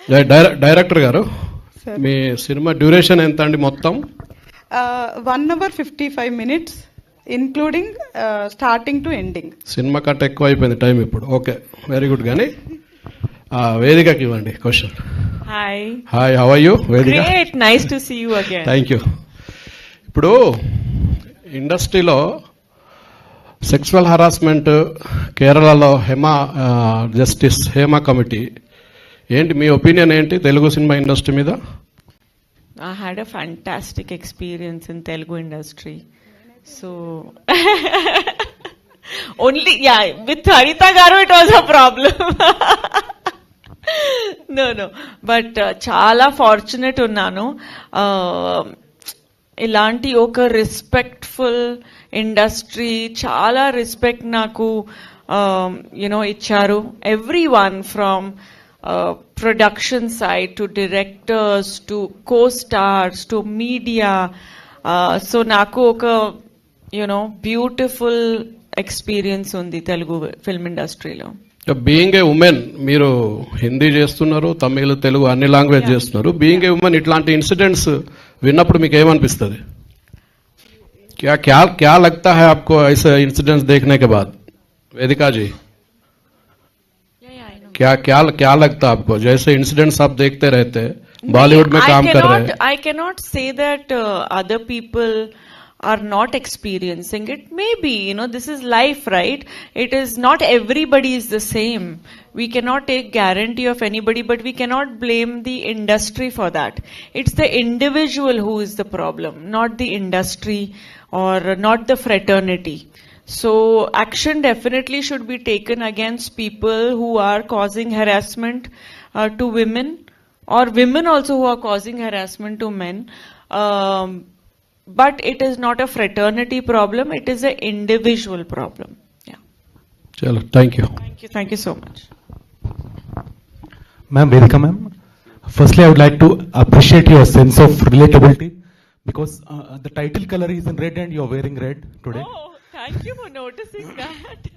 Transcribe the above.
Director గారు, మీ cinema duration ఎంత అండి మొత్తం? 1 hour 55 minutes including starting to ending. Cinema cut ఎక్కువ అయిపోయింది టైం ఇప్పుడు. Okay, very good. కానీ వేదికకి ఇవ్వండి question. Hi how are you Vedika? Great, nice to see you again. Thank you. ఇప్పుడు ఇండస్ట్రీలో సెక్సువల్ హరాస్మెంట్ కేరళలో జస్టిస్ హేమా కమిటీ, ఏంటి మీ ఒపీనియన్ ఏంటి తెలుగు సినిమా ఇండస్ట్రీ మీద? I had a fantastic experience in Telugu industry. So, only, yeah, with Haritha Garu it was a problem. No. But చాలా fortunate ఉన్నాను. ఇలాంటి ఒక రెస్పెక్ట్ఫుల్ ఇండస్ట్రీ, చాలా రెస్పెక్ట్ నాకు ఇచ్చారు. Every one from production side to directors to co-stars to media, so naku oka beautiful experience undi Telugu film industry lo. Being a women, మీరు హిందీ చేస్తున్నారు, తమిళ్, తెలుగు అన్ని లాంగ్వేజ్ చేస్తున్నారు. బీయింగ్ ఏ ఉమెన్ ఇట్లాంటి incidents విన్నప్పుడు మీకు ఏమనిపిస్తుంది? क्या लगता है आपको ऐसे इंसिडेंट्स देखने के बाद? वेदिका जी, क्या लगता है आपको? जैसे इंसिडेंट्स आप देखते रहते हैं, बॉलीवुड में काम कर रहे हैं. I cannot say that other people are not experiencing it. Maybe, this is life, right? It is not everybody is the same. We cannot take guarantee of anybody, but we cannot blame the industry for that. It's the individual who is the problem, not the industry or not the fraternity. So action definitely should be taken against people who are causing harassment to women, or women also who are causing harassment to men. But it is not a fraternity problem, it is an individual problem. Yeah. Chalo, thank you. Thank you so much. Ma'am, Vedika ma'am, firstly I would like to appreciate your sense of relatability, because the title color is in red and you are wearing red today. Oh, thank you for noticing that.